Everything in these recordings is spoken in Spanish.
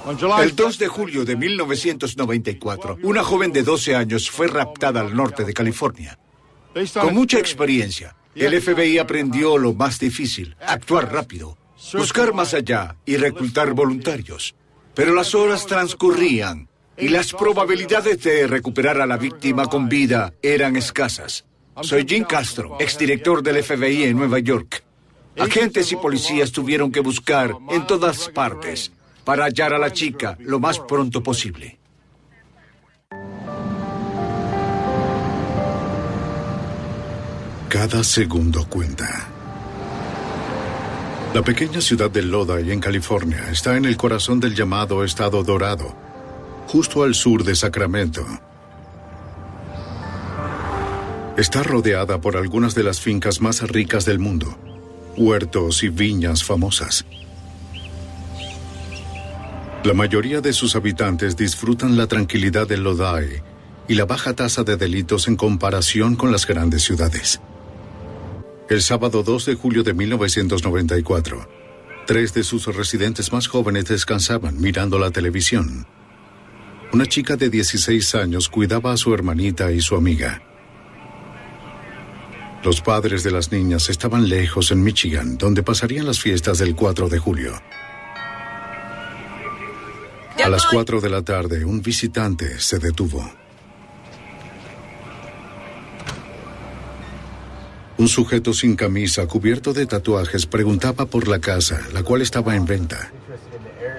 El 2 de julio de 1994, una joven de 12 años fue raptada al norte de California. Con mucha experiencia, el FBI aprendió lo más difícil: actuar rápido, buscar más allá y reclutar voluntarios. Pero las horas transcurrían y las probabilidades de recuperar a la víctima con vida eran escasas. Soy Jim Castro, exdirector del FBI en Nueva York. Agentes y policías tuvieron que buscar en todas partes para hallar a la chica lo más pronto posible. Cada segundo cuenta. La pequeña ciudad de Lodi, en California, está en el corazón del llamado Estado Dorado, justo al sur de Sacramento. Está rodeada por algunas de las fincas más ricas del mundo, huertos y viñas famosas. La mayoría de sus habitantes disfrutan la tranquilidad de Lodi y la baja tasa de delitos en comparación con las grandes ciudades. El sábado 2 de julio de 1994, 3 de sus residentes más jóvenes descansaban mirando la televisión. Una chica de 16 años cuidaba a su hermanita y su amiga. Los padres de las niñas estaban lejos en Michigan, donde pasarían las fiestas del 4 de julio. A las 4 de la tarde, un visitante se detuvo. Un sujeto sin camisa, cubierto de tatuajes, preguntaba por la casa, la cual estaba en venta.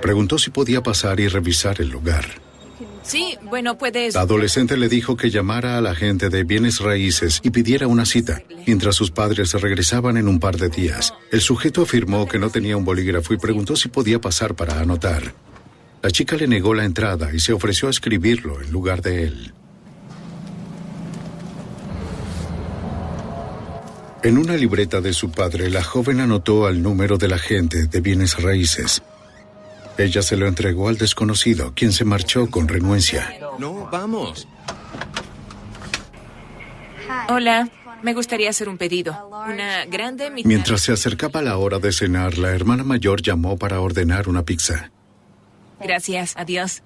Preguntó si podía pasar y revisar el lugar. Sí, bueno, puedes... La adolescente le dijo que llamara a la agente de bienes raíces y pidiera una cita, mientras sus padres regresaban en un par de días. El sujeto afirmó que no tenía un bolígrafo y preguntó si podía pasar para anotar. La chica le negó la entrada y se ofreció a escribirlo en lugar de él. En una libreta de su padre, la joven anotó al número del agente de bienes raíces. Ella se lo entregó al desconocido, quien se marchó con renuencia. No, vamos. Hola, me gustaría hacer un pedido. Una grande mitad. Mientras se acercaba la hora de cenar, la hermana mayor llamó para ordenar una pizza. Gracias, adiós.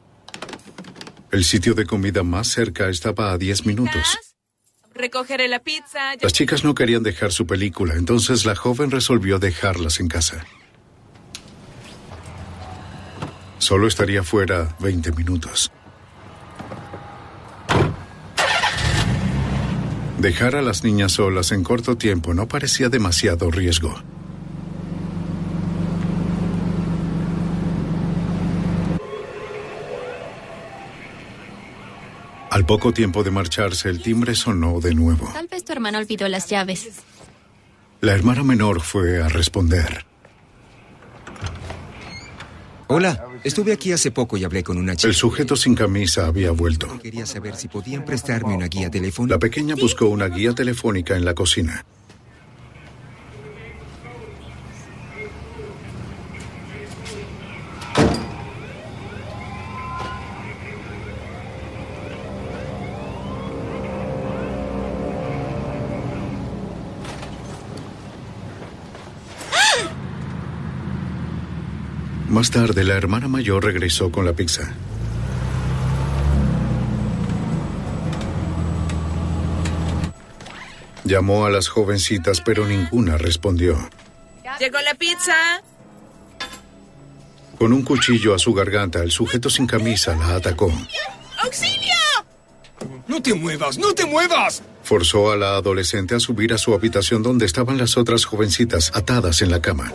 El sitio de comida más cerca estaba a 10 minutos. Recogeré la pizza. Las chicas no querían dejar su película, entonces la joven resolvió dejarlas en casa. Solo estaría fuera 20 minutos. Dejar a las niñas solas en corto tiempo no parecía demasiado riesgo. Al poco tiempo de marcharse, el timbre sonó de nuevo. Tal vez tu hermana olvidó las llaves. La hermana menor fue a responder. Hola, estuve aquí hace poco y hablé con una chica. El sujeto sin camisa había vuelto. Quería saber si podían prestarme una guía telefónica. La pequeña buscó una guía telefónica en la cocina. Más tarde, la hermana mayor regresó con la pizza. Llamó a las jovencitas, pero ninguna respondió. Llegó la pizza. Con un cuchillo a su garganta, el sujeto sin camisa la atacó. ¡Auxilio! ¡No te muevas! ¡No te muevas! Forzó a la adolescente a subir a su habitación donde estaban las otras jovencitas atadas en la cama.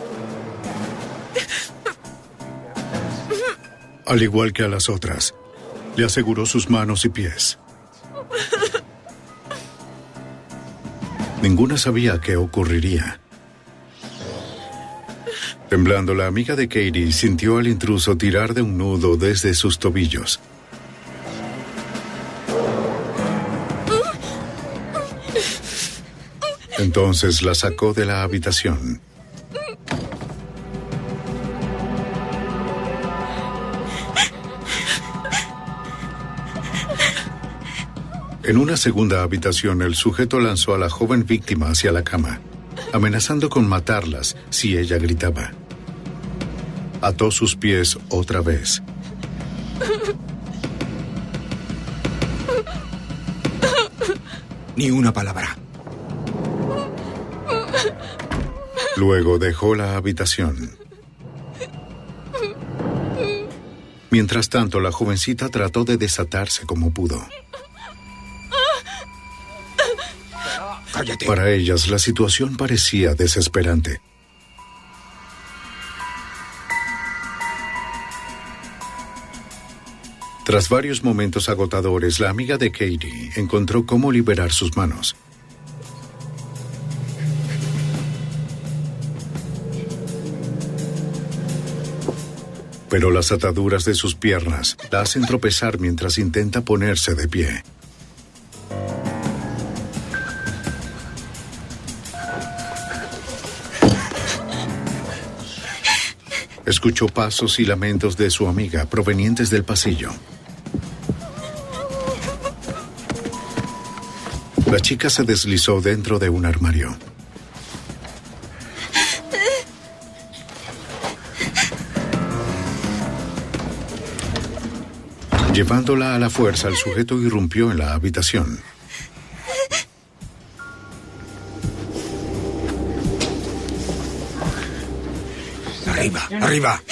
Al igual que a las otras, le aseguró sus manos y pies. Ninguna sabía qué ocurriría. Temblando, la amiga de Katie sintió al intruso tirar de un nudo desde sus tobillos. Entonces la sacó de la habitación. En una segunda habitación, el sujeto lanzó a la joven víctima hacia la cama, amenazando con matarlas si ella gritaba. Ató sus pies otra vez Ni una palabra. Luego dejó la habitación. Mientras tanto, la jovencita trató de desatarse como pudo. ¡Cállate! Para ellas, la situación parecía desesperante. Tras varios momentos agotadores, la amiga de Katie encontró cómo liberar sus manos. Pero las ataduras de sus piernas la hacen tropezar mientras intenta ponerse de pie. Escuchó pasos y lamentos de su amiga provenientes del pasillo. La chica se deslizó dentro de un armario. Llevándola a la fuerza, el sujeto irrumpió en la habitación. ¡Arriba! ¡Arriba!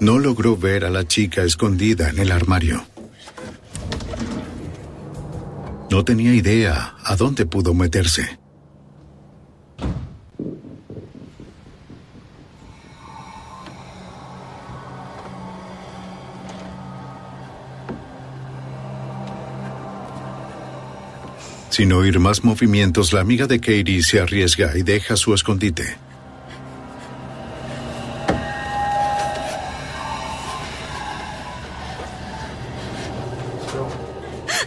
No logró ver a la chica escondida en el armario. No tenía idea a dónde pudo meterse. Sin oír más movimientos, la amiga de Katie se arriesga y deja su escondite.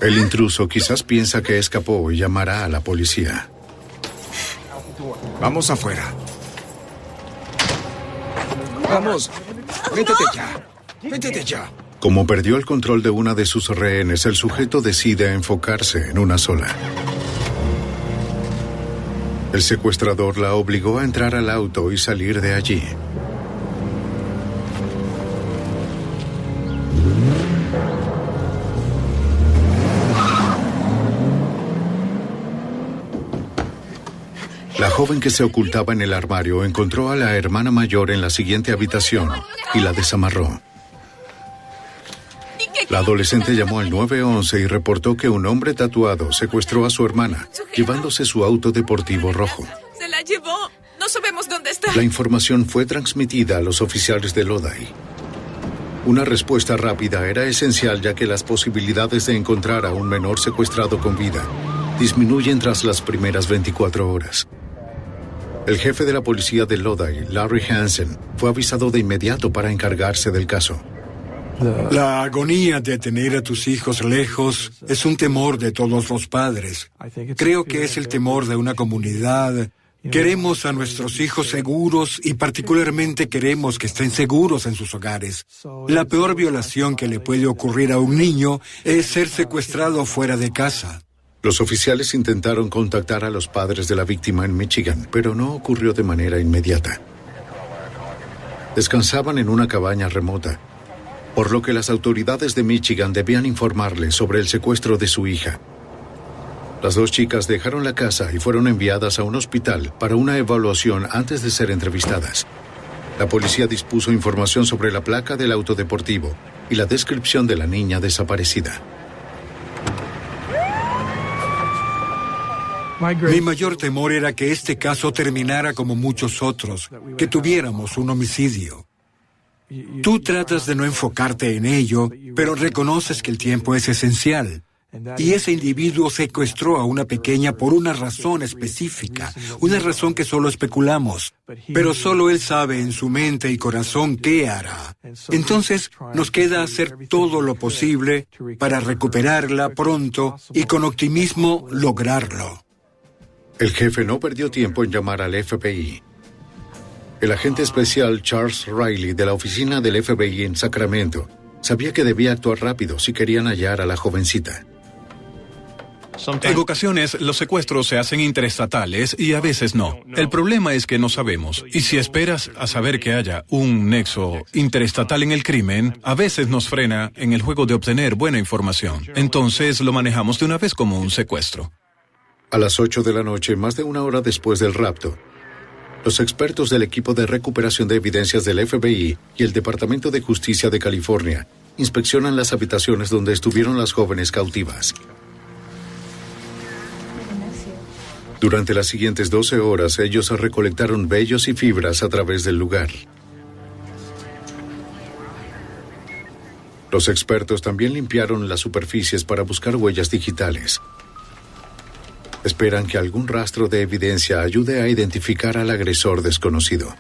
El intruso quizás piensa que escapó y llamará a la policía. Vamos afuera. Vamos. Métete ya. Métete ya. Como perdió el control de una de sus rehenes, el sujeto decide enfocarse en una sola. El secuestrador la obligó a entrar al auto y salir de allí. La joven que se ocultaba en el armario encontró a la hermana mayor en la siguiente habitación y la desamarró. La adolescente llamó al 911 y reportó que un hombre tatuado secuestró a su hermana, llevándose su auto deportivo rojo. Se la llevó. No sabemos dónde está. La información fue transmitida a los oficiales de Lodi. Una respuesta rápida era esencial, ya que las posibilidades de encontrar a un menor secuestrado con vida disminuyen tras las primeras 24 horas. El jefe de la policía de Lodi, Larry Hansen, fue avisado de inmediato para encargarse del caso. La agonía de tener a tus hijos lejos es un temor de todos los padres. Creo que es el temor de una comunidad. Queremos a nuestros hijos seguros y particularmente queremos que estén seguros en sus hogares. La peor violación que le puede ocurrir a un niño es ser secuestrado fuera de casa. Los oficiales intentaron contactar a los padres de la víctima en Michigan, pero no ocurrió de manera inmediata. Descansaban en una cabaña remota, por lo que las autoridades de Michigan debían informarles sobre el secuestro de su hija. Las dos chicas dejaron la casa y fueron enviadas a un hospital para una evaluación antes de ser entrevistadas. La policía dispuso información sobre la placa del auto deportivo y la descripción de la niña desaparecida. Mi mayor temor era que este caso terminara como muchos otros, que tuviéramos un homicidio. Tú tratas de no enfocarte en ello, pero reconoces que el tiempo es esencial. Y ese individuo secuestró a una pequeña por una razón específica, una razón que solo especulamos. Pero solo él sabe en su mente y corazón qué hará. Entonces, nos queda hacer todo lo posible para recuperarla pronto y con optimismo lograrlo. El jefe no perdió tiempo en llamar al FBI. El agente especial Charles Riley de la oficina del FBI en Sacramento sabía que debía actuar rápido si querían hallar a la jovencita. En ocasiones, los secuestros se hacen interestatales y a veces no. El problema es que no sabemos. Y si esperas a saber que haya un nexo interestatal en el crimen, a veces nos frena en el juego de obtener buena información. Entonces lo manejamos de una vez como un secuestro. A las 8 de la noche, más de una hora después del rapto, los expertos del equipo de recuperación de evidencias del FBI y el Departamento de Justicia de California inspeccionan las habitaciones donde estuvieron las jóvenes cautivas. Durante las siguientes 12 horas, ellos recolectaron vellos y fibras a través del lugar. Los expertos también limpiaron las superficies para buscar huellas digitales. Esperan que algún rastro de evidencia ayude a identificar al agresor desconocido.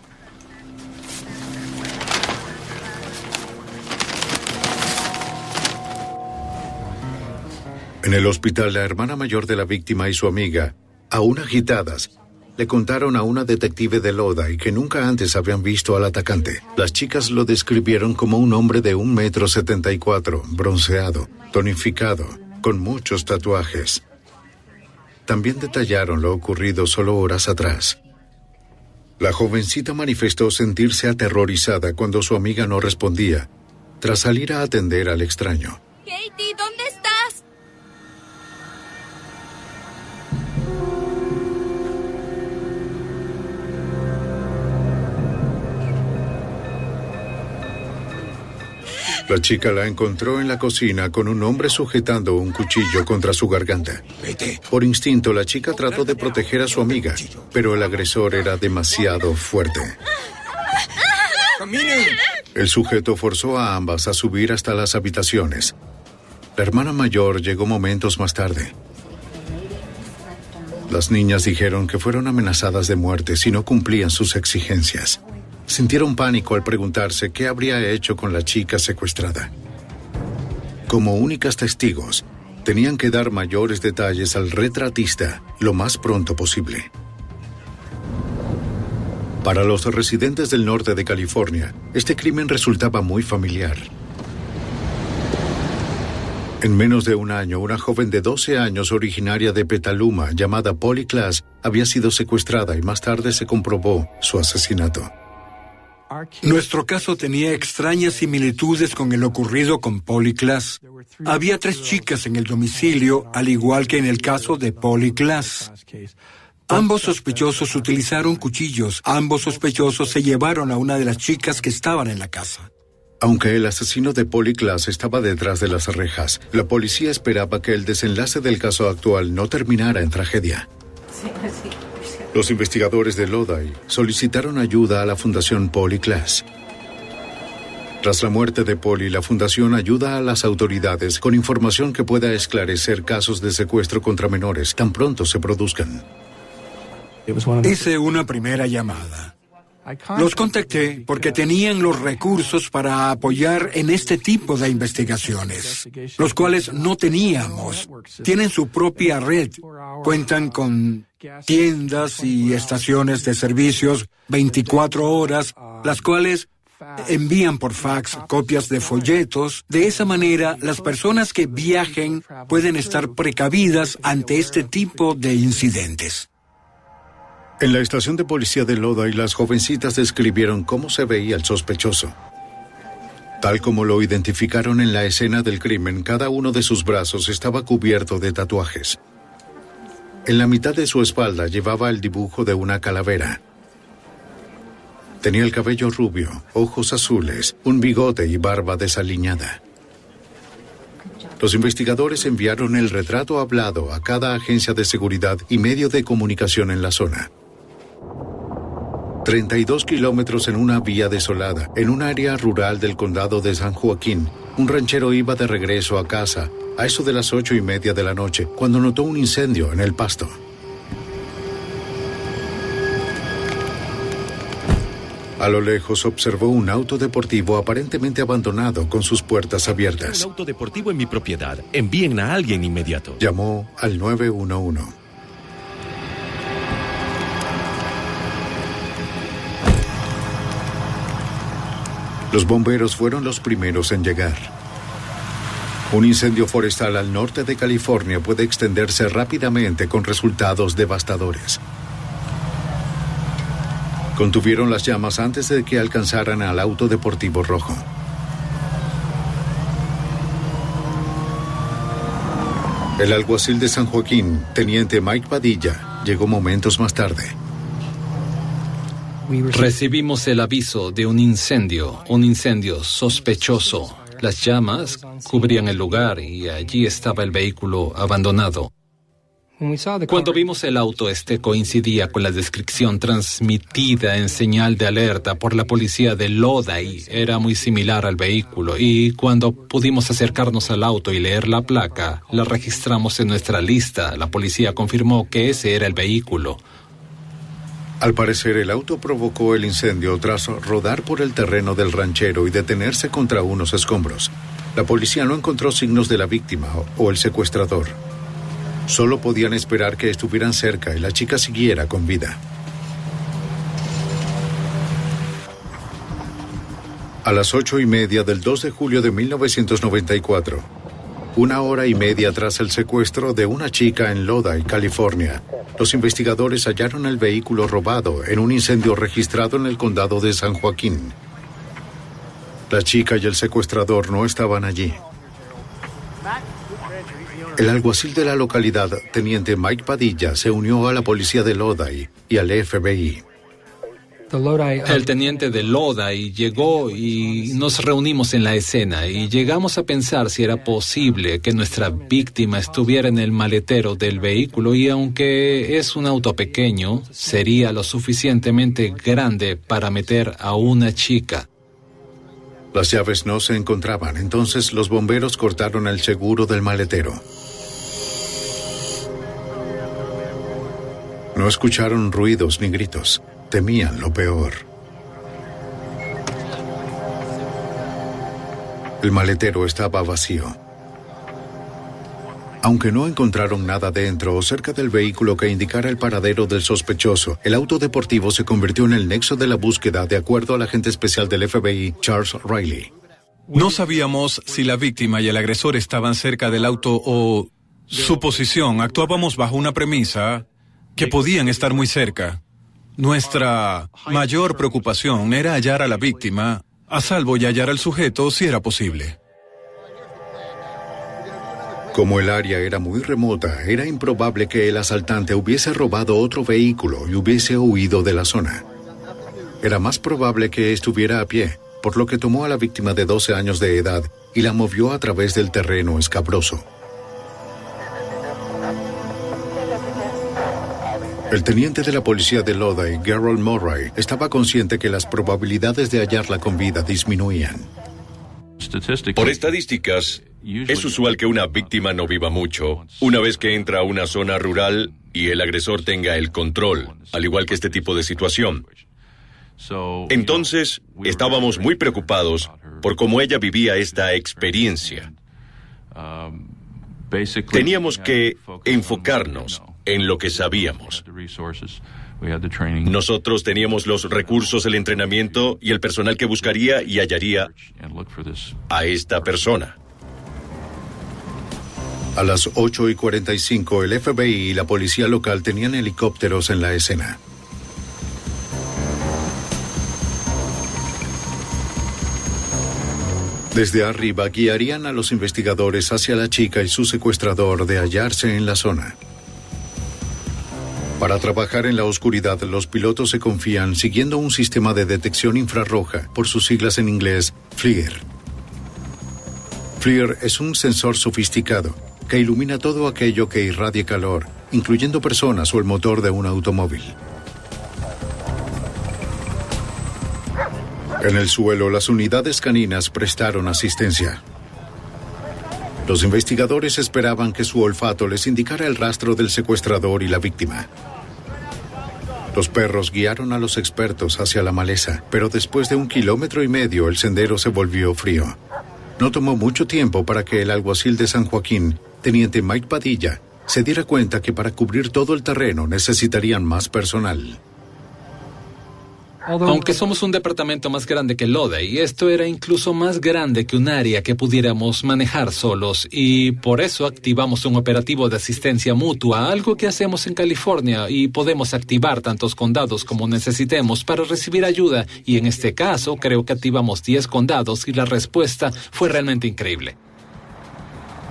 En el hospital, la hermana mayor de la víctima y su amiga, aún agitadas, le contaron a una detective de Lodi que nunca antes habían visto al atacante. Las chicas lo describieron como un hombre de 1,74 m, bronceado, tonificado, con muchos tatuajes. También detallaron lo ocurrido solo horas atrás. La jovencita manifestó sentirse aterrorizada cuando su amiga no respondía, tras salir a atender al extraño. Katie, ¿dónde estás? La chica la encontró en la cocina con un hombre sujetando un cuchillo contra su garganta. Por instinto, la chica trató de proteger a su amiga, pero el agresor era demasiado fuerte. El sujeto forzó a ambas a subir hasta las habitaciones. La hermana mayor llegó momentos más tarde. Las niñas dijeron que fueron amenazadas de muerte si no cumplían sus exigencias. Sintieron pánico al preguntarse qué habría hecho con la chica secuestrada. Como únicas testigos, tenían que dar mayores detalles al retratista lo más pronto posible. Para los residentes del norte de California, este crimen resultaba muy familiar. En menos de un año, una joven de 12 años originaria de Petaluma, llamada Polly Klaas, había sido secuestrada y más tarde se comprobó su asesinato. Nuestro caso tenía extrañas similitudes con el ocurrido con Polly Klaas. Había 3 chicas en el domicilio, al igual que en el caso de Polly Klaas. Ambos sospechosos utilizaron cuchillos. Ambos sospechosos se llevaron a una de las chicas que estaban en la casa. Aunque el asesino de Polly Klaas estaba detrás de las rejas, la policía esperaba que el desenlace del caso actual no terminara en tragedia. Los investigadores de Lodi solicitaron ayuda a la Fundación Polly Klaas. Tras la muerte de Polly, la fundación ayuda a las autoridades con información que pueda esclarecer casos de secuestro contra menores tan pronto se produzcan. Hice una primera llamada. Los contacté porque tenían los recursos para apoyar en este tipo de investigaciones, los cuales no teníamos. Tienen su propia red, cuentan con tiendas y estaciones de servicios 24 horas, las cuales envían por fax copias de folletos. De esa manera, las personas que viajen pueden estar precavidas ante este tipo de incidentes. En la estación de policía de Lodi, las jovencitas describieron cómo se veía el sospechoso. Tal como lo identificaron en la escena del crimen, cada uno de sus brazos estaba cubierto de tatuajes. En la mitad de su espalda llevaba el dibujo de una calavera. Tenía el cabello rubio, ojos azules, un bigote y barba desaliñada. Los investigadores enviaron el retrato hablado a cada agencia de seguridad y medio de comunicación en la zona. 32 kilómetros en una vía desolada, en un área rural del condado de San Joaquín, un ranchero iba de regreso a casa a eso de las 8:30 de la noche, cuando notó un incendio en el pasto. A lo lejos observó un auto deportivo aparentemente abandonado con sus puertas abiertas. Un auto deportivo en mi propiedad. Envíen a alguien inmediato. Llamó al 911. Los bomberos fueron los primeros en llegar. Un incendio forestal al norte de California puede extenderse rápidamente con resultados devastadores. Contuvieron las llamas antes de que alcanzaran al auto deportivo rojo. El alguacil de San Joaquín, teniente Mike Padilla, llegó momentos más tarde. Recibimos el aviso de un incendio sospechoso. Las llamas cubrían el lugar y allí estaba el vehículo abandonado. Cuando vimos el auto, coincidía con la descripción transmitida en señal de alerta por la policía de Lodi. Era muy similar al vehículo y cuando pudimos acercarnos al auto y leer la placa, la registramos en nuestra lista. La policía confirmó que ese era el vehículo. Al parecer, el auto provocó el incendio tras rodar por el terreno del ranchero y detenerse contra unos escombros. La policía no encontró signos de la víctima o el secuestrador. Solo podían esperar que estuvieran cerca y la chica siguiera con vida. A las 8:30 del 2 de julio de 1994, 1 hora y media tras el secuestro de una chica en Lodi, California, los investigadores hallaron el vehículo robado en un incendio registrado en el condado de San Joaquín. La chica y el secuestrador no estaban allí. El alguacil de la localidad, teniente Mike Padilla, se unió a la policía de Lodi y al FBI. El teniente de Lodi llegó y nos reunimos en la escena y llegamos a pensar si era posible que nuestra víctima estuviera en el maletero del vehículo y aunque es un auto pequeño, sería lo suficientemente grande para meter a una chica. Las llaves no se encontraban, entonces los bomberos cortaron el seguro del maletero. No escucharon ruidos ni gritos. Temían lo peor. El maletero estaba vacío. Aunque no encontraron nada dentro o cerca del vehículo que indicara el paradero del sospechoso, el auto deportivo se convirtió en el nexo de la búsqueda, de acuerdo al agente especial del FBI, Charles Riley. No sabíamos si la víctima y el agresor estaban cerca del auto o su posición. Actuábamos bajo una premisa que podían estar muy cerca. Nuestra mayor preocupación era hallar a la víctima a salvo y hallar al sujeto si era posible. Como el área era muy remota, era improbable que el asaltante hubiese robado otro vehículo y hubiese huido de la zona. Era más probable que estuviera a pie, por lo que tomó a la víctima de 12 años de edad y la movió a través del terreno escabroso. El teniente de la policía de Lodi, Gerald Murray, estaba consciente que las probabilidades de hallarla con vida disminuían. Por estadísticas, es usual que una víctima no viva mucho una vez que entra a una zona rural y el agresor tenga el control, al igual que este tipo de situación. Entonces, estábamos muy preocupados por cómo ella vivía esta experiencia. Teníamos que enfocarnos en lo que sabíamos. Nosotros teníamos los recursos, el entrenamiento y el personal que buscaría y hallaría a esta persona. A las 8:45, el FBI y la policía local tenían helicópteros en la escena. Desde arriba guiarían a los investigadores hacia la chica y su secuestrador de hallarse en la zona. Para trabajar en la oscuridad, los pilotos se confían siguiendo un sistema de detección infrarroja, por sus siglas en inglés, FLIR. FLIR es un sensor sofisticado que ilumina todo aquello que irradie calor, incluyendo personas o el motor de un automóvil. En el suelo, las unidades caninas prestaron asistencia. Los investigadores esperaban que su olfato les indicara el rastro del secuestrador y la víctima. Los perros guiaron a los expertos hacia la maleza, pero después de 1,5 kilómetros el sendero se volvió frío. No tomó mucho tiempo para que el alguacil de San Joaquín, teniente Mike Padilla, se diera cuenta que para cubrir todo el terreno necesitarían más personal. Aunque somos un departamento más grande que Lodi, esto era incluso más grande que un área que pudiéramos manejar solos, y por eso activamos un operativo de asistencia mutua, algo que hacemos en California, y podemos activar tantos condados como necesitemos para recibir ayuda, y en este caso creo que activamos 10 condados y la respuesta fue realmente increíble.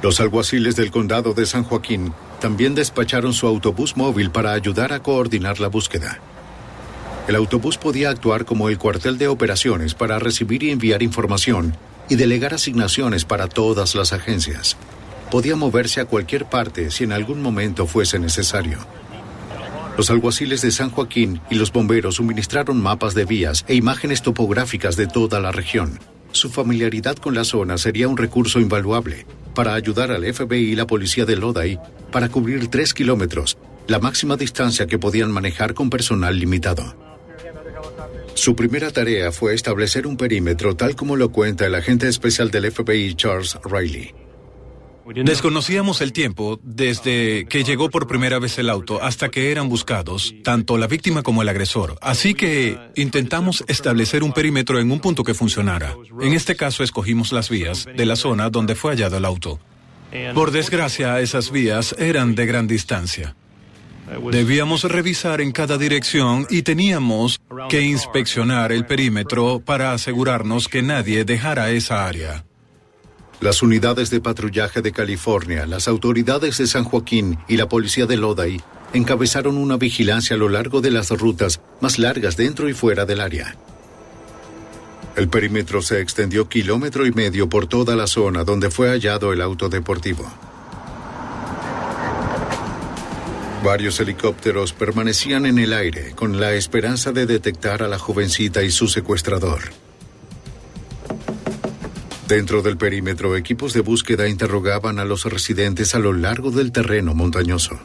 Los alguaciles del condado de San Joaquín también despacharon su autobús móvil para ayudar a coordinar la búsqueda. El autobús podía actuar como el cuartel de operaciones para recibir y enviar información y delegar asignaciones para todas las agencias. Podía moverse a cualquier parte si en algún momento fuese necesario. Los alguaciles de San Joaquín y los bomberos suministraron mapas de vías e imágenes topográficas de toda la región. Su familiaridad con la zona sería un recurso invaluable para ayudar al FBI y la policía de Lodi para cubrir 3 kilómetros, la máxima distancia que podían manejar con personal limitado. Su primera tarea fue establecer un perímetro tal como lo cuenta el agente especial del FBI Charles Riley. Desconocíamos el tiempo desde que llegó por primera vez el auto hasta que eran buscados, tanto la víctima como el agresor. Así que intentamos establecer un perímetro en un punto que funcionara. En este caso escogimos las vías de la zona donde fue hallado el auto. Por desgracia, esas vías eran de gran distancia. Debíamos revisar en cada dirección y teníamos que inspeccionar el perímetro para asegurarnos que nadie dejara esa área. Las unidades de patrullaje de California, las autoridades de San Joaquín y la policía de Lodi encabezaron una vigilancia a lo largo de las rutas más largas dentro y fuera del área. El perímetro se extendió 1,5 kilómetros por toda la zona donde fue hallado el auto deportivo. Varios helicópteros permanecían en el aire con la esperanza de detectar a la jovencita y su secuestrador. Dentro del perímetro, equipos de búsqueda interrogaban a los residentes a lo largo del terreno montañoso.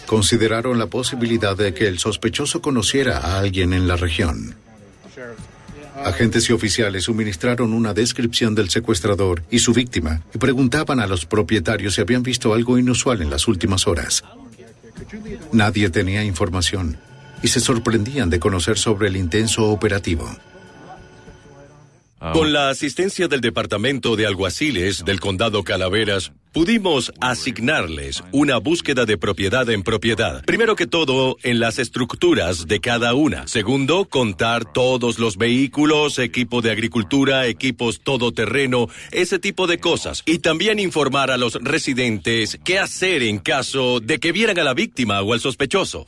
Consideraron la posibilidad de que el sospechoso conociera a alguien en la región. Agentes y oficiales suministraron una descripción del secuestrador y su víctima y preguntaban a los propietarios si habían visto algo inusual en las últimas horas. Nadie tenía información y se sorprendían de conocer sobre el intenso operativo. Con la asistencia del Departamento de Alguaciles del Condado Calaveras, pudimos asignarles una búsqueda de propiedad en propiedad. Primero que todo, en las estructuras de cada una. Segundo, contar todos los vehículos, equipo de agricultura, equipos todoterreno, ese tipo de cosas. Y también informar a los residentes qué hacer en caso de que vieran a la víctima o al sospechoso.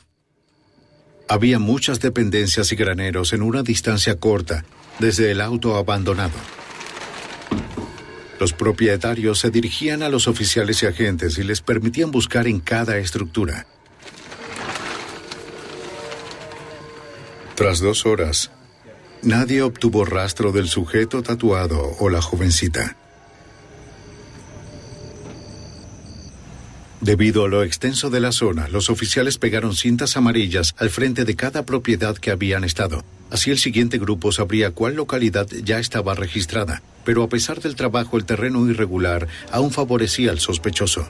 Había muchas dependencias y graneros en una distancia corta desde el auto abandonado. Los propietarios se dirigían a los oficiales y agentes y les permitían buscar en cada estructura. Tras 2 horas, nadie obtuvo rastro del sujeto tatuado o la jovencita. Debido a lo extenso de la zona, los oficiales pegaron cintas amarillas al frente de cada propiedad que habían estado. Así el siguiente grupo sabría cuál localidad ya estaba registrada, pero a pesar del trabajo, el terreno irregular aún favorecía al sospechoso.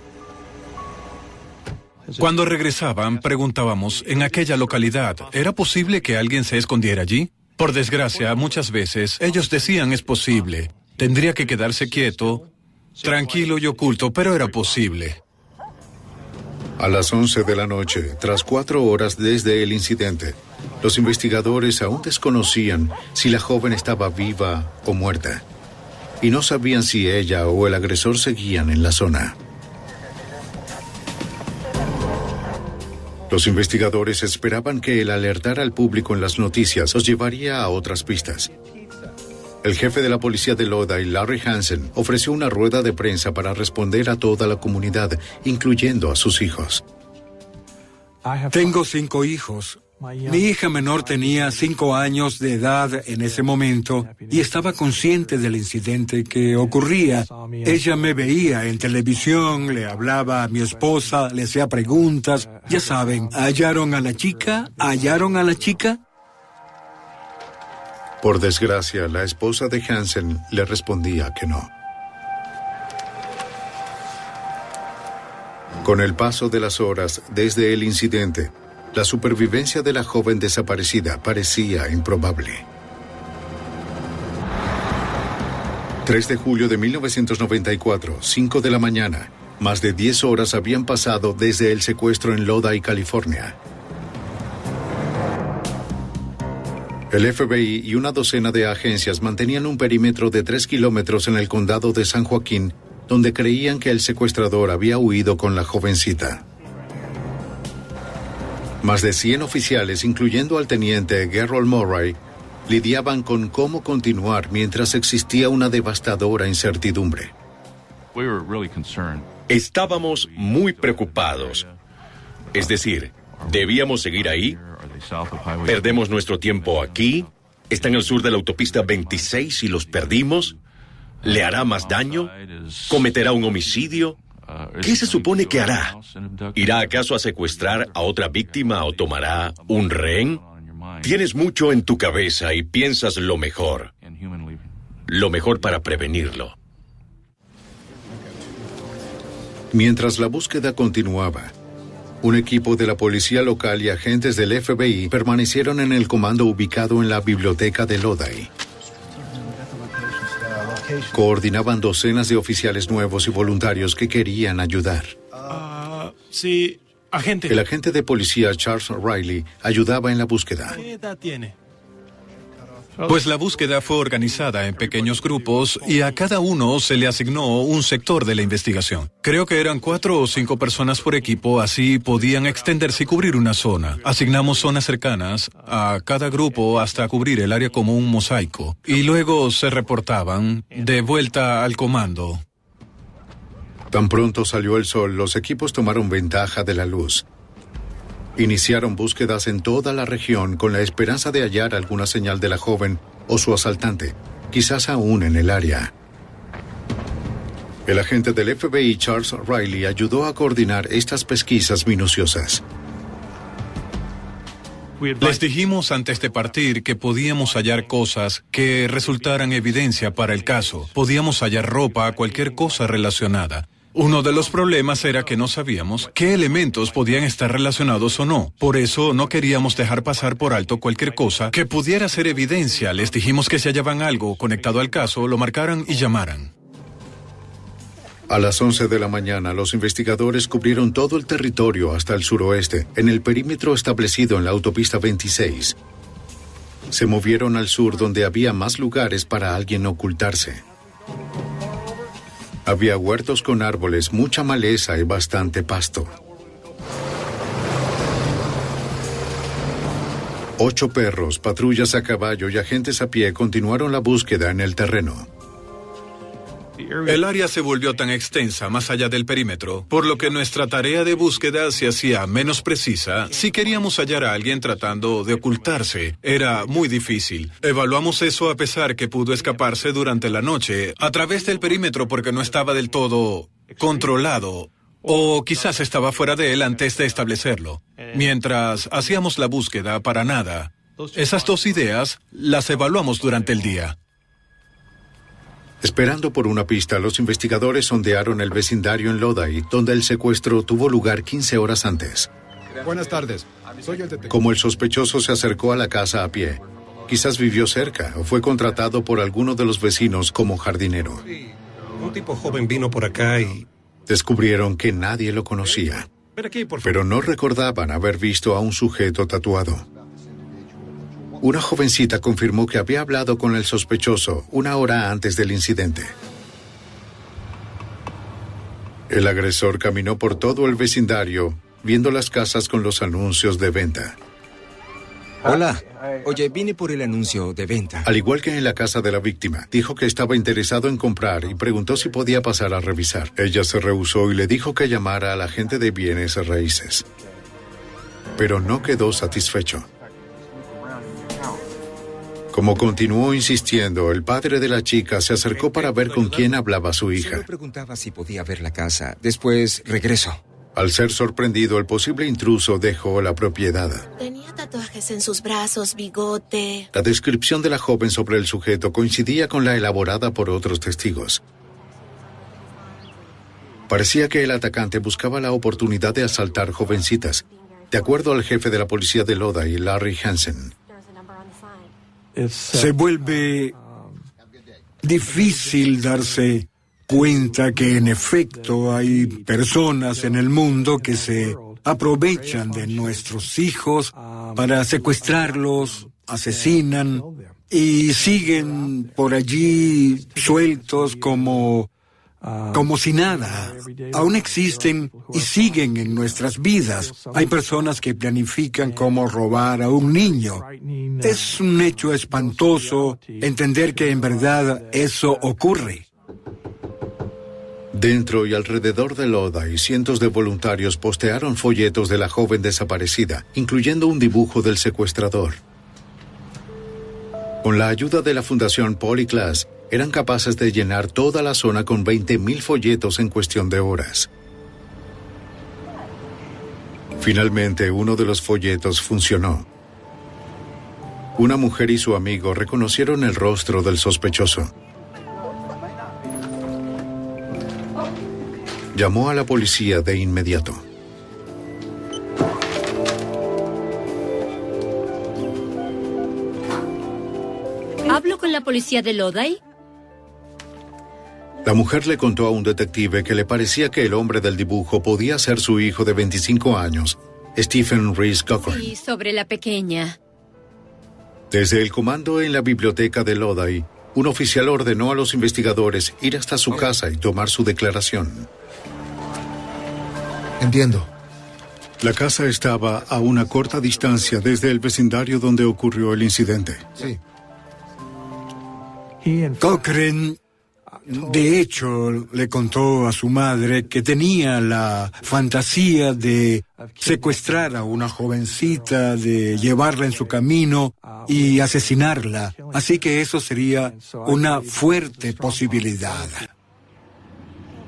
Cuando regresaban, preguntábamos, en aquella localidad, ¿era posible que alguien se escondiera allí? Por desgracia, muchas veces, ellos decían es posible. Tendría que quedarse quieto, tranquilo y oculto, pero era posible. A las 11 de la noche, tras 4 horas desde el incidente, los investigadores aún desconocían si la joven estaba viva o muerta, y no sabían si ella o el agresor seguían en la zona. Los investigadores esperaban que el alertar al público en las noticias los llevaría a otras pistas. El jefe de la policía de Lodi, Larry Hansen, ofreció una rueda de prensa para responder a toda la comunidad, incluyendo a sus hijos. Tengo 5 hijos. Mi hija menor tenía 5 años de edad en ese momento y estaba consciente del incidente que ocurría. Ella me veía en televisión, le hablaba a mi esposa, le hacía preguntas. Ya saben, ¿hallaron a la chica? ¿Hallaron a la chica? Por desgracia, la esposa de Hansen le respondía que no. Con el paso de las horas desde el incidente, La supervivencia de la joven desaparecida parecía improbable. 3 de julio de 1994, 5 de la mañana. Más de 10 horas habían pasado desde el secuestro en Lodi, California. El FBI y una docena de agencias mantenían un perímetro de 3 kilómetros en el condado de San Joaquín, donde creían que el secuestrador había huido con la jovencita. Más de 100 oficiales, incluyendo al teniente Gerald Murray, lidiaban con cómo continuar mientras existía una devastadora incertidumbre. Estábamos muy preocupados. Es decir, ¿debíamos seguir ahí? ¿Perdemos nuestro tiempo aquí? ¿Están al sur de la autopista 26 y los perdimos? ¿Le hará más daño? ¿Cometerá un homicidio? ¿Qué se supone que hará? ¿Irá acaso a secuestrar a otra víctima o tomará un rehén? Tienes mucho en tu cabeza y piensas lo mejor para prevenirlo. Mientras la búsqueda continuaba, un equipo de la policía local y agentes del FBI permanecieron en el comando ubicado en la biblioteca de Lodi. Coordinaban docenas de oficiales nuevos y voluntarios que querían ayudar. Sí, agente. El agente de policía Charles Riley ayudaba en la búsqueda. ¿Qué edad tiene? Pues la búsqueda fue organizada en pequeños grupos y a cada uno se le asignó un sector de la investigación. Creo que eran 4 o 5 personas por equipo, así podían extenderse y cubrir una zona. Asignamos zonas cercanas a cada grupo hasta cubrir el área como un mosaico y luego se reportaban de vuelta al comando. Tan pronto salió el sol, los equipos tomaron ventaja de la luz. Iniciaron búsquedas en toda la región con la esperanza de hallar alguna señal de la joven o su asaltante, quizás aún en el área. El agente del FBI, Charles Riley, ayudó a coordinar estas pesquisas minuciosas. Les dijimos antes de partir que podíamos hallar cosas que resultaran evidencia para el caso. Podíamos hallar ropa, cualquier cosa relacionada. Uno de los problemas era que no sabíamos qué elementos podían estar relacionados o no. Por eso no queríamos dejar pasar por alto cualquier cosa que pudiera ser evidencia. Les dijimos que si hallaban algo conectado al caso, lo marcaran y llamaran. A las 11 de la mañana, los investigadores cubrieron todo el territorio hasta el suroeste, en el perímetro establecido en la autopista 26. Se movieron al sur, donde había más lugares para alguien ocultarse. Había huertos con árboles, mucha maleza y bastante pasto. 8 perros, patrullas a caballo y agentes a pie continuaron la búsqueda en el terreno. El área se volvió tan extensa más allá del perímetro, por lo que nuestra tarea de búsqueda se hacía menos precisa. Si queríamos hallar a alguien tratando de ocultarse, era muy difícil. Evaluamos eso a pesar que pudo escaparse durante la noche a través del perímetro porque no estaba del todo controlado, o quizás estaba fuera de él antes de establecerlo. Mientras hacíamos la búsqueda, para nada. Esas 2 ideas las evaluamos durante el día. Esperando por una pista, los investigadores sondearon el vecindario en Lodi, donde el secuestro tuvo lugar 15 horas antes. Buenas tardes. Soy el detective. Como el sospechoso se acercó a la casa a pie, quizás vivió cerca o fue contratado por alguno de los vecinos como jardinero. Sí, un tipo joven vino por acá y... Descubrieron que nadie lo conocía, pero no recordaban haber visto a un sujeto tatuado. Una jovencita confirmó que había hablado con el sospechoso 1 hora antes del incidente. El agresor caminó por todo el vecindario, viendo las casas con los anuncios de venta. Hola. Oye, vine por el anuncio de venta. Al igual que en la casa de la víctima, dijo que estaba interesado en comprar y preguntó si podía pasar a revisar. Ella se rehusó y le dijo que llamara al agente de bienes raíces. Pero no quedó satisfecho. Como continuó insistiendo, el padre de la chica se acercó para ver con quién hablaba su hija. Solo preguntaba si podía ver la casa. Después regreso. Al ser sorprendido, el posible intruso dejó la propiedad. Tenía tatuajes en sus brazos, bigote. La descripción de la joven sobre el sujeto coincidía con la elaborada por otros testigos. Parecía que el atacante buscaba la oportunidad de asaltar jovencitas. de acuerdo al jefe de la policía de Lodi, Larry Hansen. Se vuelve difícil darse cuenta que en efecto hay personas en el mundo que se aprovechan de nuestros hijos para secuestrarlos, asesinan y siguen por allí sueltos como si nada. Aún existen y siguen en nuestras vidas. Hay personas que planifican cómo robar a un niño. Es un hecho espantoso entender que en verdad eso ocurre. Dentro y alrededor de Lodi, cientos de voluntarios postearon folletos de la joven desaparecida, incluyendo un dibujo del secuestrador. Con la ayuda de la Fundación Polyclass, eran capaces de llenar toda la zona con 20,000 folletos en cuestión de horas. Finalmente, uno de los folletos funcionó. Una mujer y su amigo reconocieron el rostro del sospechoso. Llamó a la policía de inmediato. ¿Hablo con la policía de Lodi? La mujer le contó a un detective que le parecía que el hombre del dibujo podía ser su hijo de 25 años, Stephen Reese Cochran. Sí, sobre la pequeña. Desde el comando en la biblioteca de Lodi, un oficial ordenó a los investigadores ir hasta su casa y tomar su declaración. Entiendo. La casa estaba a una corta distancia desde el vecindario donde ocurrió el incidente. Sí. Cochran, de hecho, le contó a su madre que tenía la fantasía de secuestrar a una jovencita, de llevarla en su camino y asesinarla. Así que eso sería una fuerte posibilidad.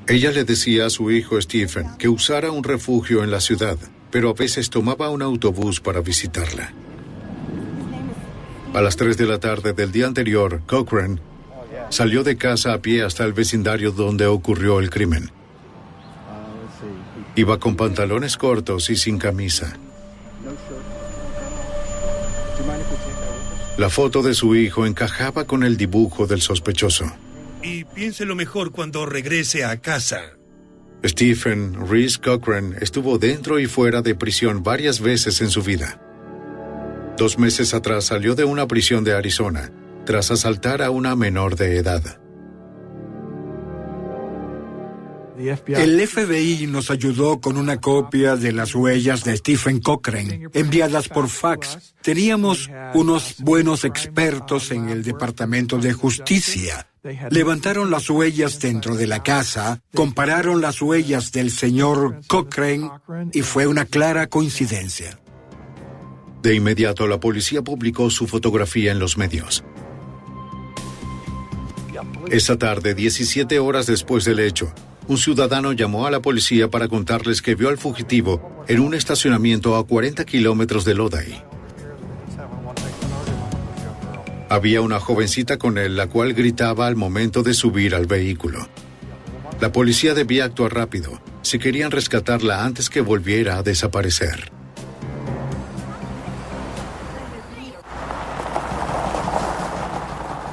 Ella le decía a su hijo Stephen que usara un refugio en la ciudad, pero a veces tomaba un autobús para visitarla. A las 3 de la tarde del día anterior, Cochran salió de casa a pie hasta el vecindario donde ocurrió el crimen. Iba con pantalones cortos y sin camisa. La foto de su hijo encajaba con el dibujo del sospechoso. Y piénselo mejor cuando regrese a casa. Stephen Reese Cochran estuvo dentro y fuera de prisión varias veces en su vida. 2 meses atrás salió de una prisión de Arizona, tras asaltar a una menor de edad. El FBI nos ayudó con una copia de las huellas de Stephen Cochran, enviadas por fax. Teníamos unos buenos expertos en el Departamento de Justicia. Levantaron las huellas dentro de la casa, compararon las huellas del señor Cochran y fue una clara coincidencia. De inmediato, la policía publicó su fotografía en los medios. Esa tarde, 17 horas después del hecho, un ciudadano llamó a la policía para contarles que vio al fugitivo en un estacionamiento a 40 kilómetros de Lodi. Había una jovencita con él, la cual gritaba al momento de subir al vehículo. La policía debía actuar rápido, si querían rescatarla antes que volviera a desaparecer.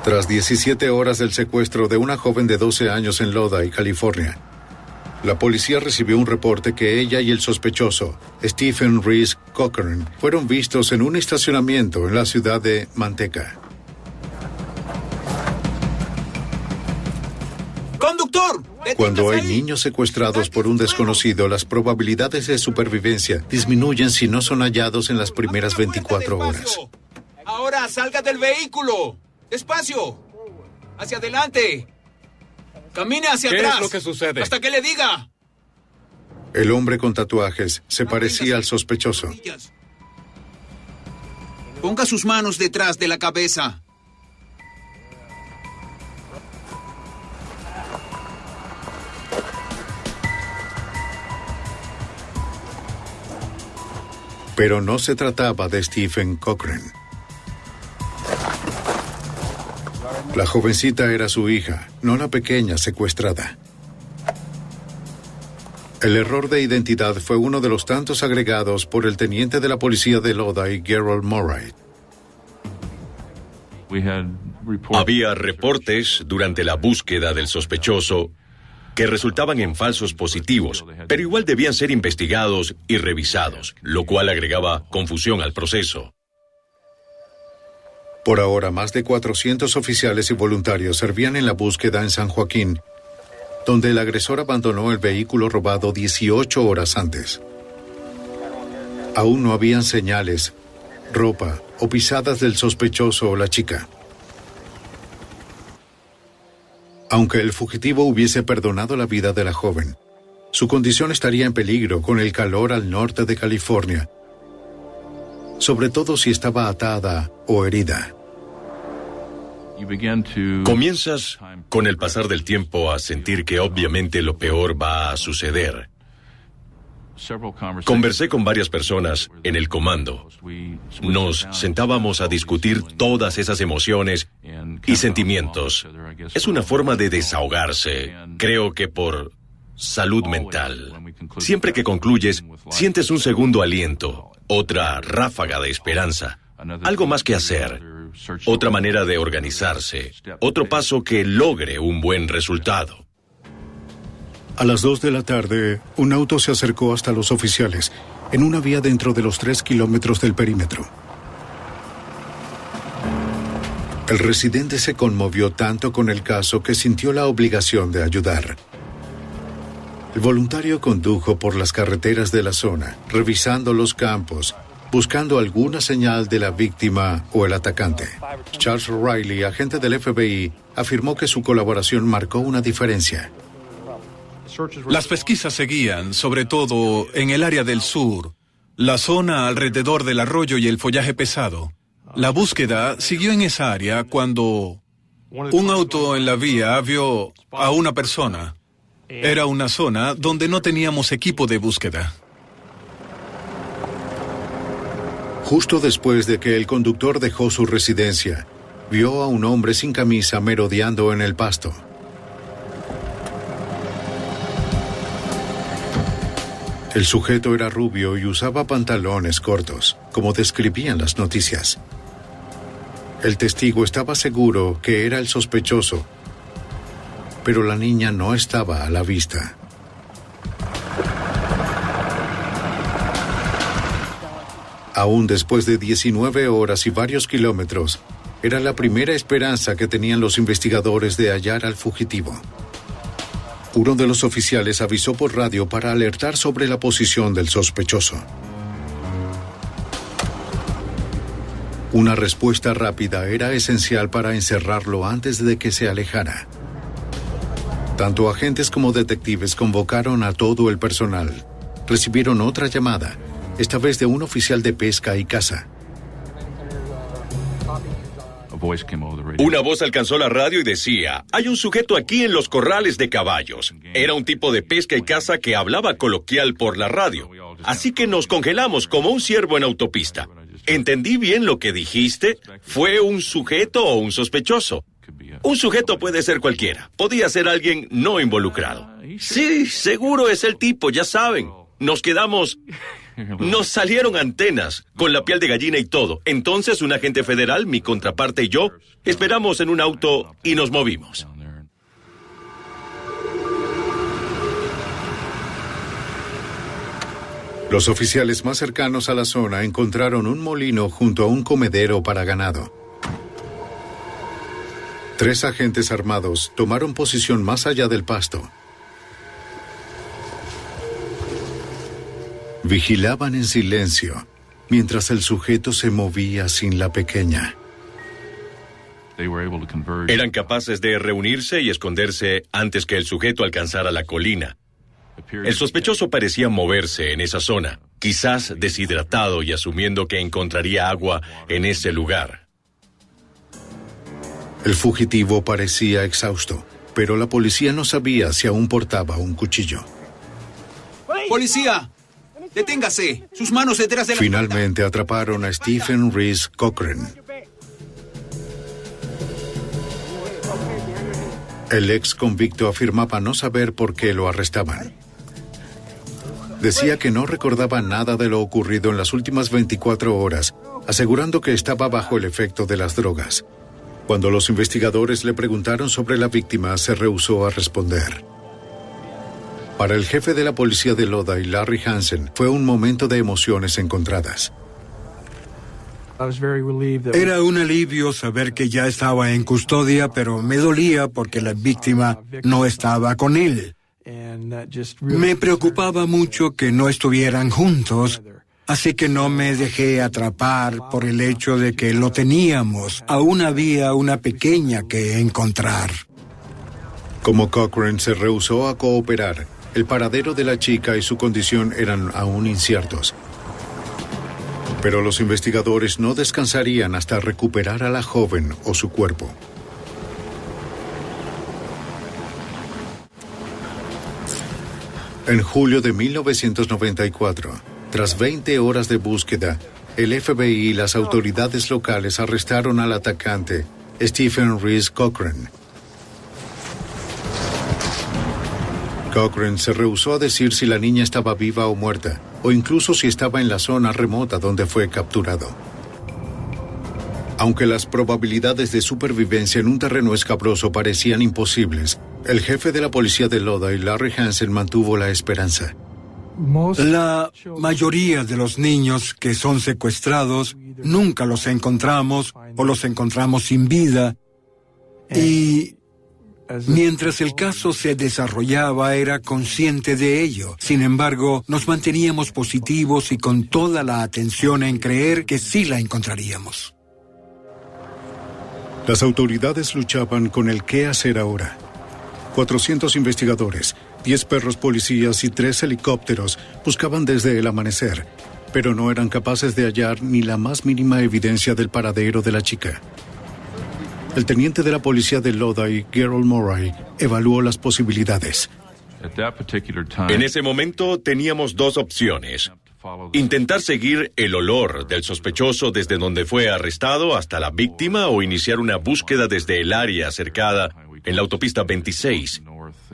Tras 17 horas del secuestro de una joven de 12 años en Lodi, California, la policía recibió un reporte que ella y el sospechoso, Stephen Reese Cochran, fueron vistos en un estacionamiento en la ciudad de Manteca. ¡Conductor! Cuando hay niños secuestrados por un desconocido, las probabilidades de supervivencia disminuyen si no son hallados en las primeras 24 horas. Ahora salga del vehículo. ¡Despacio! ¡Hacia adelante! ¡Camine hacia atrás! ¿Qué es lo que sucede? ¡Hasta que le diga! El hombre con tatuajes se parecía al sospechoso. Ponga sus manos detrás de la cabeza. Pero no se trataba de Stephen Cochran. La jovencita era su hija, no la pequeña secuestrada. El error de identidad fue uno de los tantos agregados por el teniente de la policía de Lodi, Gerald Murray. Había reportes durante la búsqueda del sospechoso que resultaban en falsos positivos, pero igual debían ser investigados y revisados, lo cual agregaba confusión al proceso. Por ahora, más de 400 oficiales y voluntarios servían en la búsqueda en San Joaquín, donde el agresor abandonó el vehículo robado 18 horas antes. Aún no habían señales, ropa o pisadas del sospechoso o la chica. Aunque el fugitivo hubiese perdonado la vida de la joven, su condición estaría en peligro con el calor al norte de California, sobre todo si estaba atada o herida. Comienzas, con el pasar del tiempo, a sentir que obviamente lo peor va a suceder. Conversé con varias personas en el comando. Nos sentábamos a discutir todas esas emociones y sentimientos. Es una forma de desahogarse, creo que por salud mental. Siempre que concluyes, sientes un segundo aliento, otra ráfaga de esperanza, algo más que hacer, otra manera de organizarse, otro paso que logre un buen resultado. A las 2 de la tarde, un auto se acercó hasta los oficiales, en una vía dentro de los 3 kilómetros del perímetro. El residente se conmovió tanto con el caso que sintió la obligación de ayudar. El voluntario condujo por las carreteras de la zona, revisando los campos, buscando alguna señal de la víctima o el atacante. Charles Riley, agente del FBI, afirmó que su colaboración marcó una diferencia. Las pesquisas seguían, sobre todo en el área del sur, la zona alrededor del arroyo y el follaje pesado. La búsqueda siguió en esa área cuando un auto en la vía vio a una persona. Era una zona donde no teníamos equipo de búsqueda. Justo después de que el conductor dejó su residencia, vio a un hombre sin camisa merodeando en el pasto. El sujeto era rubio y usaba pantalones cortos, como describían las noticias. El testigo estaba seguro que era el sospechoso, pero la niña no estaba a la vista. Aún después de 19 horas y varios kilómetros, era la primera esperanza que tenían los investigadores de hallar al fugitivo. Uno de los oficiales avisó por radio para alertar sobre la posición del sospechoso. Una respuesta rápida era esencial para encerrarlo antes de que se alejara. Tanto agentes como detectives convocaron a todo el personal. Recibieron otra llamada, esta vez de un oficial de pesca y caza. Una voz alcanzó la radio y decía: hay un sujeto aquí en los corrales de caballos. Era un tipo de pesca y caza que hablaba coloquial por la radio. Así que nos congelamos como un ciervo en autopista. ¿Entendí bien lo que dijiste? ¿Fue un sujeto o un sospechoso? Un sujeto puede ser cualquiera. Podía ser alguien no involucrado. Sí, seguro es el tipo, ya saben. Nos quedamos... Nos salieron antenas, con la piel de gallina y todo. Entonces un agente federal, mi contraparte y yo, esperamos en un auto y nos movimos. Los oficiales más cercanos a la zona encontraron un molino junto a un comedero para ganado. 3 agentes armados tomaron posición más allá del pasto. Vigilaban en silencio, mientras el sujeto se movía sin la pequeña. Eran capaces de reunirse y esconderse antes que el sujeto alcanzara la colina. El sospechoso parecía moverse en esa zona, quizás deshidratado y asumiendo que encontraría agua en ese lugar. El fugitivo parecía exhausto, pero la policía no sabía si aún portaba un cuchillo. ¡Policía! ¡Deténgase! ¡Sus manos detrás de la... Finalmente atraparon a Stephen Reese Cochran. El ex convicto afirmaba no saber por qué lo arrestaban. Decía que no recordaba nada de lo ocurrido en las últimas 24 horas, asegurando que estaba bajo el efecto de las drogas. Cuando los investigadores le preguntaron sobre la víctima, se rehusó a responder. Para el jefe de la policía de Lodi, Larry Hansen, fue un momento de emociones encontradas. Era un alivio saber que ya estaba en custodia, pero me dolía porque la víctima no estaba con él. Me preocupaba mucho que no estuvieran juntos, así que no me dejé atrapar por el hecho de que lo teníamos. Aún había una pequeña que encontrar. Como Cochran se rehusó a cooperar, el paradero de la chica y su condición eran aún inciertos. Pero los investigadores no descansarían hasta recuperar a la joven o su cuerpo. En julio de 1994, tras 20 horas de búsqueda, el FBI y las autoridades locales arrestaron al atacante, Stephen Reese Cochran. Cochran se rehusó a decir si la niña estaba viva o muerta, o incluso si estaba en la zona remota donde fue capturado. Aunque las probabilidades de supervivencia en un terreno escabroso parecían imposibles, el jefe de la policía de Lodi, Larry Hansen, mantuvo la esperanza. La mayoría de los niños que son secuestrados nunca los encontramos o los encontramos sin vida. Y mientras el caso se desarrollaba, era consciente de ello. Sin embargo, nos manteníamos positivos y con toda la atención en creer que sí la encontraríamos. Las autoridades luchaban con el qué hacer ahora. 400 investigadores, 10 perros policías y 3 helicópteros buscaban desde el amanecer, pero no eran capaces de hallar ni la más mínima evidencia del paradero de la chica. El teniente de la policía de Lodi, Gerald Murray, evaluó las posibilidades. En ese momento teníamos dos opciones. Intentar seguir el olor del sospechoso desde donde fue arrestado hasta la víctima o iniciar una búsqueda desde el área cercada en la autopista 26.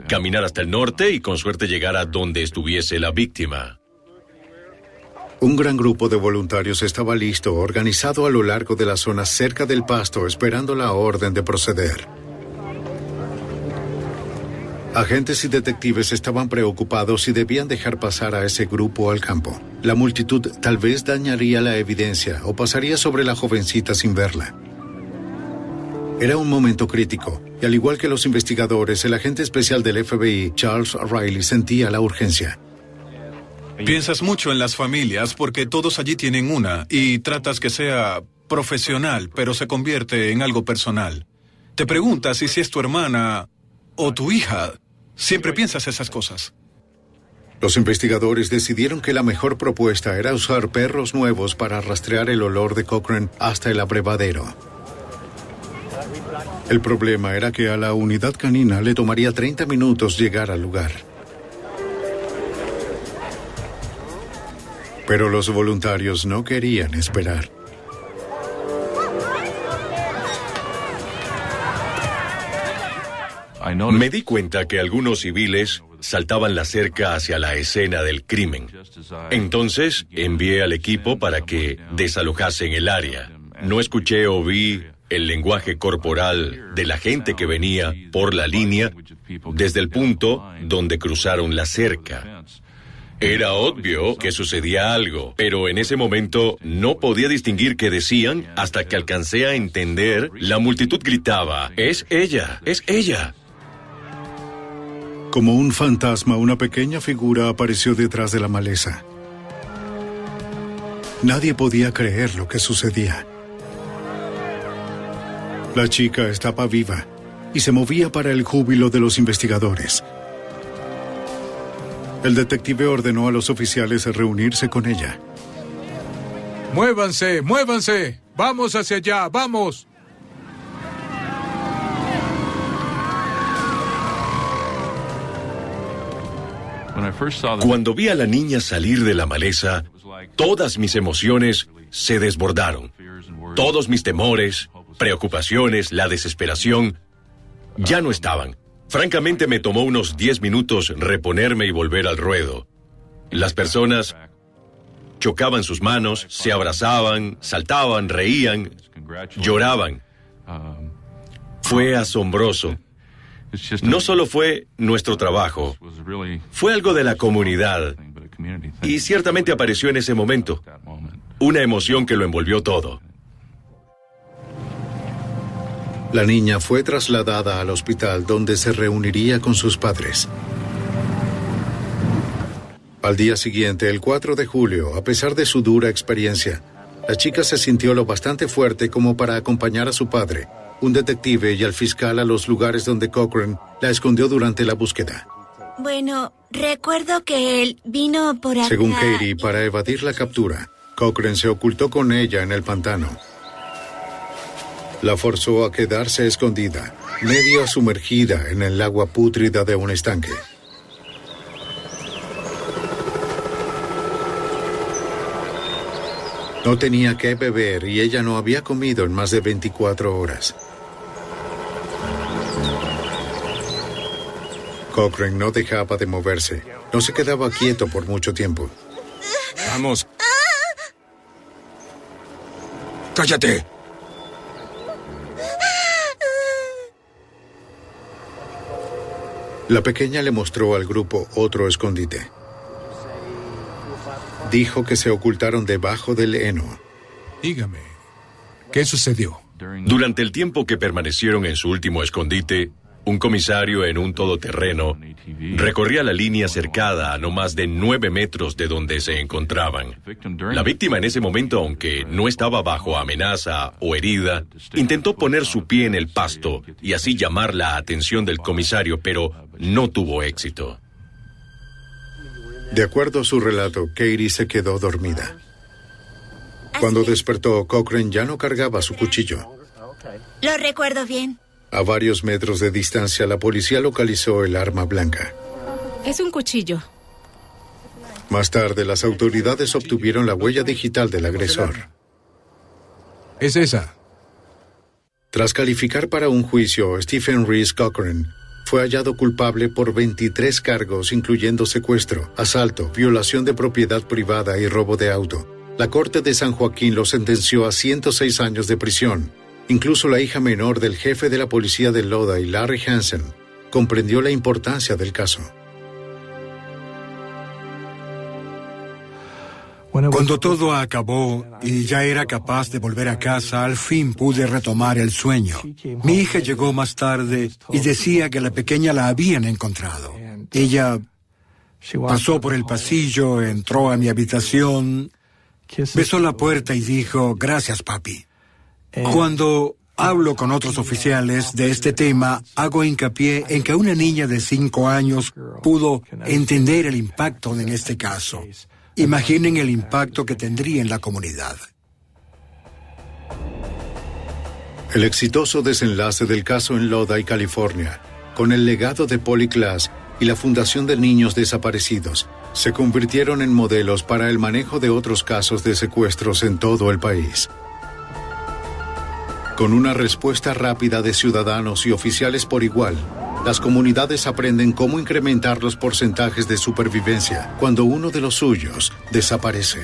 Caminar hasta el norte y con suerte llegar a donde estuviese la víctima. Un gran grupo de voluntarios estaba listo, organizado a lo largo de la zona cerca del pasto, esperando la orden de proceder. Agentes y detectives estaban preocupados si debían dejar pasar a ese grupo al campo. La multitud tal vez dañaría la evidencia o pasaría sobre la jovencita sin verla. Era un momento crítico, y al igual que los investigadores, el agente especial del FBI, Charles Riley, sentía la urgencia. Piensas mucho en las familias porque todos allí tienen una y tratas que sea profesional, pero se convierte en algo personal. Te preguntas si es tu hermana o tu hija. Siempre piensas esas cosas. Los investigadores decidieron que la mejor propuesta era usar perros nuevos para rastrear el olor de Cochran hasta el abrevadero. El problema era que a la unidad canina le tomaría 30 minutos llegar al lugar. Pero los voluntarios no querían esperar. Me di cuenta que algunos civiles saltaban la cerca hacia la escena del crimen. Entonces envié al equipo para que desalojasen el área. No escuché o vi el lenguaje corporal de la gente que venía por la línea desde el punto donde cruzaron la cerca. Era obvio que sucedía algo, pero en ese momento no podía distinguir qué decían hasta que alcancé a entender. La multitud gritaba, ¡es ella! ¡Es ella! Como un fantasma, una pequeña figura apareció detrás de la maleza. Nadie podía creer lo que sucedía. La chica estaba viva y se movía para el júbilo de los investigadores. El detective ordenó a los oficiales reunirse con ella. ¡Muévanse, muévanse! ¡Vamos hacia allá, vamos! Cuando vi a la niña salir de la maleza, todas mis emociones se desbordaron. Todos mis temores, preocupaciones, la desesperación, ya no estaban. Francamente, me tomó unos 10 minutos reponerme y volver al ruedo. Las personas chocaban sus manos, se abrazaban, saltaban, reían, lloraban. Fue asombroso. No solo fue nuestro trabajo, fue algo de la comunidad. Y ciertamente apareció en ese momento una emoción que lo envolvió todo. La niña fue trasladada al hospital donde se reuniría con sus padres. Al día siguiente, el 4 de julio, a pesar de su dura experiencia, la chica se sintió lo bastante fuerte como para acompañar a su padre, un detective y al fiscal a los lugares donde Cochran la escondió durante la búsqueda. Bueno, recuerdo que él vino por acá. Según Katie, para evadir la captura, Cochran se ocultó con ella en el pantano. La forzó a quedarse escondida, medio sumergida en el agua pútrida de un estanque. No tenía qué beber y ella no había comido en más de 24 horas. Cochran no dejaba de moverse. No se quedaba quieto por mucho tiempo. Vamos. ¡Cállate! La pequeña le mostró al grupo otro escondite. Dijo que se ocultaron debajo del heno. Dígame, ¿qué sucedió? Durante el tiempo que permanecieron en su último escondite, un comisario en un todoterreno recorría la línea cercada a no más de 9 metros de donde se encontraban. La víctima en ese momento, aunque no estaba bajo amenaza o herida, intentó poner su pie en el pasto y así llamar la atención del comisario, pero no tuvo éxito. De acuerdo a su relato, Katie se quedó dormida. Cuando despertó, Cochran ya no cargaba su cuchillo. Lo recuerdo bien. A varios metros de distancia, la policía localizó el arma blanca. Es un cuchillo. Más tarde, las autoridades obtuvieron la huella digital del agresor. Es esa. Tras calificar para un juicio, Stephen Reese Cochran fue hallado culpable por 23 cargos, incluyendo secuestro, asalto, violación de propiedad privada y robo de auto. La Corte de San Joaquín lo sentenció a 106 años de prisión. Incluso la hija menor del jefe de la policía de Lodi, Larry Hansen, comprendió la importancia del caso. Cuando todo acabó y ya era capaz de volver a casa, al fin pude retomar el sueño. Mi hija llegó más tarde y decía que la pequeña la habían encontrado. Ella pasó por el pasillo, entró a mi habitación, besó la puerta y dijo, "Gracias, papi". Cuando hablo con otros oficiales de este tema, hago hincapié en que una niña de 5 años pudo entender el impacto en este caso. Imaginen el impacto que tendría en la comunidad. El exitoso desenlace del caso en Lodi, California, con el legado de Polly Klaas y la Fundación de Niños Desaparecidos, se convirtieron en modelos para el manejo de otros casos de secuestros en todo el país. Con una respuesta rápida de ciudadanos y oficiales por igual, las comunidades aprenden cómo incrementar los porcentajes de supervivencia cuando uno de los suyos desaparece.